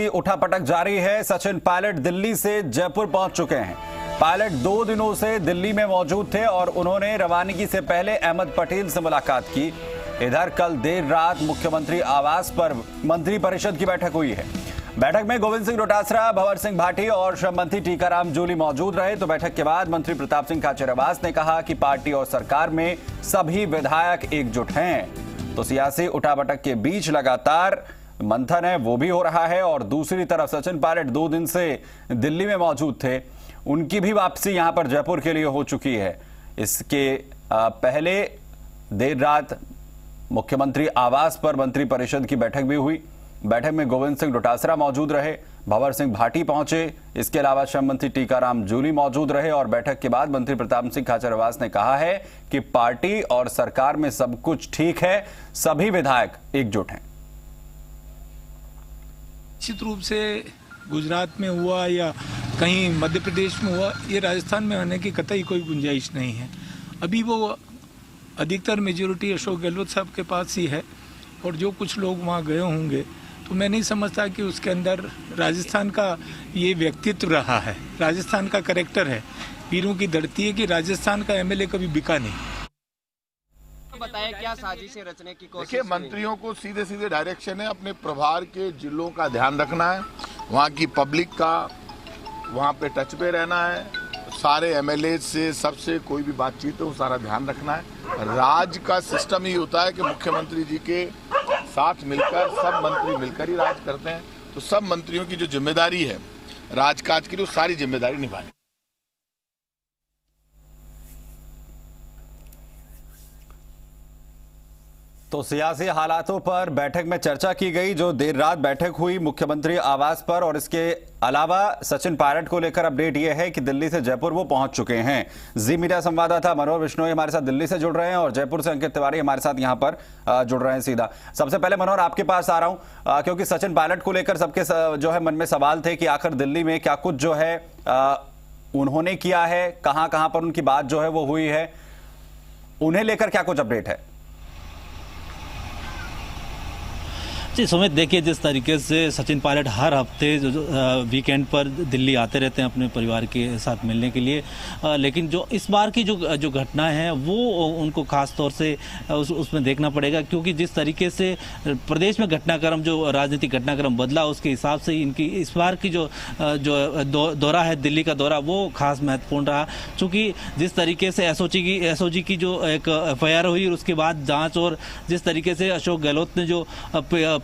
उठापटक जारी है। सचिन पायलट दिल्ली से जयपुर पहुंच चुके हैं। पायलट 2 दिनों से दिल्ली में मौजूद थे और उन्होंने रवानगी से पहले अहमद पटेल से मुलाकात की। इधर कल देर रात मुख्यमंत्री आवास पर मंत्रिपरिषद की बैठक हुई है। बैठक में गोविंद सिंह डोटासरा, भंवर सिंह भाटी और श्रम मंत्री टीकाराम जूली मौजूद रहे। तो बैठक के बाद मंत्री प्रताप सिंह खाचरियावास ने कहा कि पार्टी और सरकार में सभी विधायक एकजुट हैं। तो सियासी उठापटक के बीच लगातार मंथन है वो भी हो रहा है और दूसरी तरफ सचिन पायलट 2 दिन से दिल्ली में मौजूद थे, उनकी भी वापसी यहां पर जयपुर के लिए हो चुकी है। इसके पहले देर रात मुख्यमंत्री आवास पर मंत्रिपरिषद की बैठक भी हुई। बैठक में गोविंद सिंह डोटासरा मौजूद रहे, भंवर सिंह भाटी पहुंचे, इसके अलावा श्रम मंत्री टीकाराम जूली मौजूद रहे। और बैठक के बाद मंत्री प्रताप सिंह खाचरियावास ने कहा है कि पार्टी और सरकार में सब कुछ ठीक है, सभी विधायक एकजुट हैं। निश्चित रूप से गुजरात में हुआ या कहीं मध्य प्रदेश में हुआ, ये राजस्थान में होने की कतई कोई गुंजाइश नहीं है। अभी वो अधिकतर मेजोरिटी अशोक गहलोत साहब के पास ही है और जो कुछ लोग वहाँ गए होंगे तो मैं नहीं समझता कि उसके अंदर राजस्थान का ये व्यक्तित्व रहा है, राजस्थान का कैरेक्टर है। वीरों की धरती है कि राजस्थान का एमएलए कभी बिका नहीं। बताया क्या साजिशें रचने की कोशिश? देखिए, मंत्रियों को सीधे सीधे डायरेक्शन है, अपने प्रभार के जिलों का ध्यान रखना है, वहाँ की पब्लिक का वहाँ पे टच पे रहना है, सारे एमएलए से सबसे कोई भी बातचीत हो सारा ध्यान रखना है। राज का सिस्टम ही होता है कि मुख्यमंत्री जी के साथ मिलकर सब मंत्री मिलकर ही राज करते हैं। तो सब मंत्रियों की जो जिम्मेदारी है राजकाज की, वो सारी जिम्मेदारी निभानी। तो सियासी हालातों पर बैठक में चर्चा की गई। जो देर रात बैठक हुई मुख्यमंत्री आवास पर, और इसके अलावा सचिन पायलट को लेकर अपडेट यह है कि दिल्ली से जयपुर वो पहुंच चुके हैं। जी मीडिया संवाददाता मनोहर बिश्नोई हमारे साथ दिल्ली से जुड़ रहे हैं और जयपुर से अंकित तिवारी हमारे साथ यहां पर जुड़ रहे हैं सीधा। सबसे पहले मनोहर आपके पास आ रहा हूं क्योंकि सचिन पायलट को लेकर सबके जो है मन में सवाल थे कि आखिर दिल्ली में क्या कुछ जो है उन्होंने किया है, कहां कहां पर उनकी बात जो है वो हुई है, उन्हें लेकर क्या कुछ अपडेट है? जी सुमित, देखिए जिस तरीके से सचिन पायलट हर हफ्ते वीकेंड पर दिल्ली आते रहते हैं अपने परिवार के साथ मिलने के लिए, लेकिन जो इस बार की जो घटना है वो उनको खास तौर से उसमें देखना पड़ेगा, क्योंकि जिस तरीके से प्रदेश में घटनाक्रम जो राजनीतिक घटनाक्रम बदला उसके हिसाब से इनकी इस बार की जो दौरा है दिल्ली का दौरा वो खास महत्वपूर्ण रहा। चूँकि जिस तरीके से एसओजी की जो एक एफआईआर हुई और उसके बाद जाँच, और जिस तरीके से अशोक गहलोत ने जो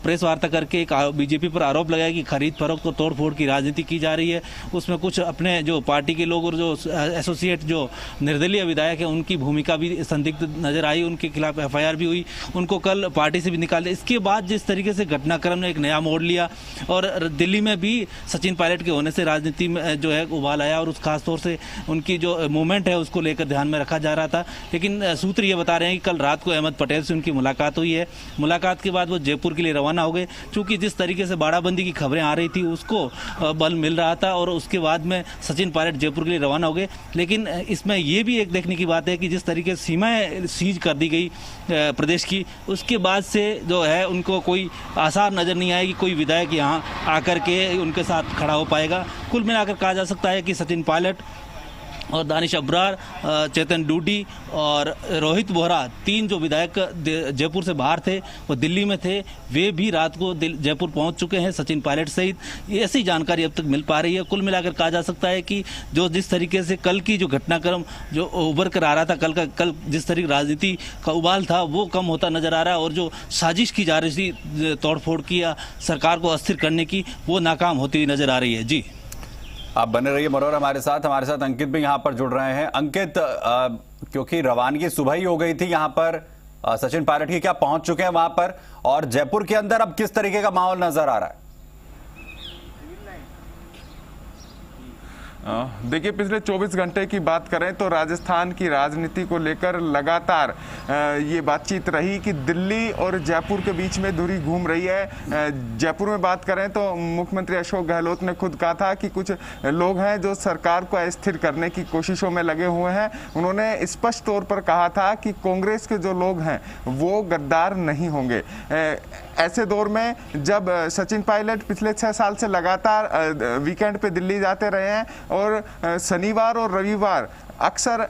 प्रेस वार्ता करके एक बीजेपी पर आरोप लगाया कि खरीद फरोख्त और तोड़फोड़ की राजनीति की जा रही है, उसमें कुछ अपने जो पार्टी के लोग और जो एसोसिएट जो निर्दलीय विधायक है उनकी भूमिका भी संदिग्ध नजर आई। उनके खिलाफ एफआईआर भी हुई, उनको कल पार्टी से भी निकाल दिया। इसके बाद जिस तरीके से घटनाक्रम ने एक नया मोड़ लिया और दिल्ली में भी सचिन पायलट के होने से राजनीति में जो है उबाल आया और उस खासतौर से उनकी जो मूवमेंट है उसको लेकर ध्यान में रखा जा रहा था। लेकिन सूत्र ये बता रहे हैं कि कल रात को अहमद पटेल से उनकी मुलाकात हुई है। मुलाकात के बाद वो जयपुर के लिए रवाना हो गए। चूंकि जिस तरीके से बाड़ाबंदी की खबरें आ रही थी उसको बल मिल रहा था और उसके बाद में सचिन पायलट जयपुर के लिए रवाना हो गए। लेकिन इसमें यह भी एक देखने की बात है कि जिस तरीके से सीमाएं सीज कर दी गई प्रदेश की, उसके बाद से जो है उनको कोई आसार नजर नहीं आएगी कोई विधायक यहाँ आकर के उनके साथ खड़ा हो पाएगा। कुल मिलाकर कहा जा सकता है कि सचिन पायलट और दानिश अब्रार, चेतन डूडी और रोहित बोहरा, 3 जो विधायक जयपुर से बाहर थे वो दिल्ली में थे, वे भी रात को जयपुर पहुंच चुके हैं सचिन पायलट सहित। ऐसी जानकारी अब तक मिल पा रही है। कुल मिलाकर कहा जा सकता है कि जो जिस तरीके से कल की जो घटनाक्रम जो उभर कर आ रहा था, कल जिस तरीके राजनीति का उबाल था वो कम होता नजर आ रहा है और जो साजिश की जा रही थी तोड़फोड़ की या सरकार को अस्थिर करने की, वो नाकाम होती हुई नजर आ रही है। जी आप बने रहिए मनोहर हमारे साथ अंकित भी यहाँ पर जुड़ रहे हैं। अंकित, क्योंकि रवानगी सुबह ही हो गई थी यहाँ पर सचिन पायलट की, क्या पहुंच चुके हैं वहां पर? और जयपुर के अंदर अब किस तरीके का माहौल नजर आ रहा है? देखिए, पिछले 24 घंटे की बात करें तो राजस्थान की राजनीति को लेकर लगातार ये बातचीत रही कि दिल्ली और जयपुर के बीच में धुरी घूम रही है। जयपुर में बात करें तो मुख्यमंत्री अशोक गहलोत ने खुद कहा था कि कुछ लोग हैं जो सरकार को अस्थिर करने की कोशिशों में लगे हुए हैं। उन्होंने स्पष्ट तौर पर कहा था कि कांग्रेस के जो लोग हैं वो गद्दार नहीं होंगे। ऐसे दौर में जब सचिन पायलट पिछले 6 साल से लगातार वीकेंड पे दिल्ली जाते रहे हैं और शनिवार और रविवार अक्सर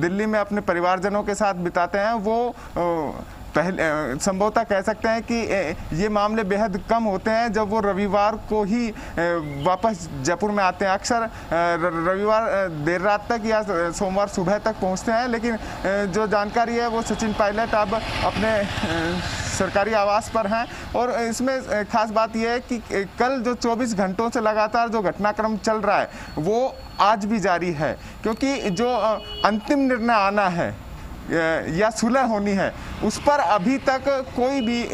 दिल्ली में अपने परिवारजनों के साथ बिताते हैं, वो पहले संभवतः कह सकते हैं कि ये मामले बेहद कम होते हैं जब वो रविवार को ही वापस जयपुर में आते हैं। अक्सर रविवार देर रात तक या सोमवार सुबह तक पहुंचते हैं, लेकिन जो जानकारी है वो सचिन पायलट अब अपने सरकारी आवास पर हैं। और इसमें खास बात यह है कि कल जो 24 घंटों से लगातार जो घटनाक्रम चल रहा है वो आज भी जारी है, क्योंकि जो अंतिम निर्णय आना है या सुलह होनी है उस पर अभी तक कोई भी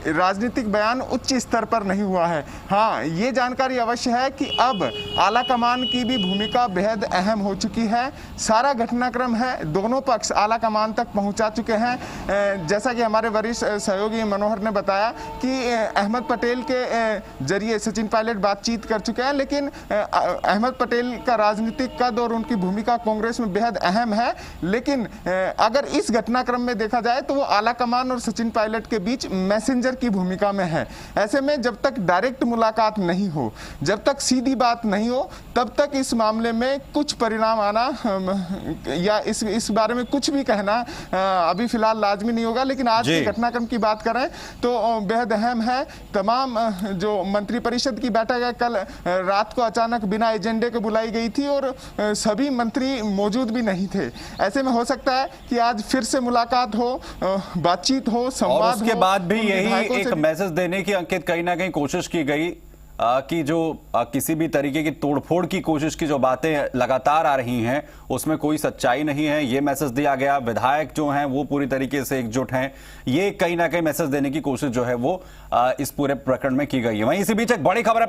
राजनीतिक बयान उच्च स्तर पर नहीं हुआ है। हाँ, ये जानकारी अवश्य है कि अब आला कमान की भी भूमिका बेहद अहम हो चुकी है। सारा घटनाक्रम है दोनों पक्ष आला कमान तक पहुंचा चुके हैं। जैसा कि हमारे वरिष्ठ सहयोगी मनोहर ने बताया कि अहमद पटेल के जरिए सचिन पायलट बातचीत कर चुके हैं, लेकिन अहमद पटेल का राजनीतिक कद और उनकी भूमिका कांग्रेस में बेहद अहम है। लेकिन अगर इस घटनाक्रम में देखा जाए तो वो आला कमान और सचिन पायलट के बीच मैसेंजर की भूमिका में है। ऐसे में जब तक डायरेक्ट मुलाकात नहीं हो, जब तक सीधी बात नहीं हो, तब तक इस मामले में कुछ परिणाम आना या इस बारे में कुछ भी कहना अभी फिलहाल लाजमी नहीं होगा। लेकिन आज के घटनाक्रम की बात करें तो बेहद अहम है। तमाम जो मंत्रिपरिषद की बैठक है कल रात को अचानक बिना एजेंडे के बुलाई गई थी और सभी मंत्री मौजूद भी नहीं थे। ऐसे में हो सकता है कि आज फिर से मुलाकात हो, बातचीत हो, संवाद हो। उसके बाद भी यही एक मैसेज देने की अंकित कहीं ना कहीं कोशिश की गई कि जो किसी भी तरीके की तोड़फोड़ की कोशिश की जो बातें लगातार आ रही हैं उसमें कोई सच्चाई नहीं है, ये मैसेज दिया गया। विधायक जो हैं वो पूरी तरीके से एकजुट हैं, ये कहीं ना कहीं मैसेज देने की कोशिश जो है वो इस पूरे प्रकरण में की गई है। वहीं इसी बीच एक बड़ी खबर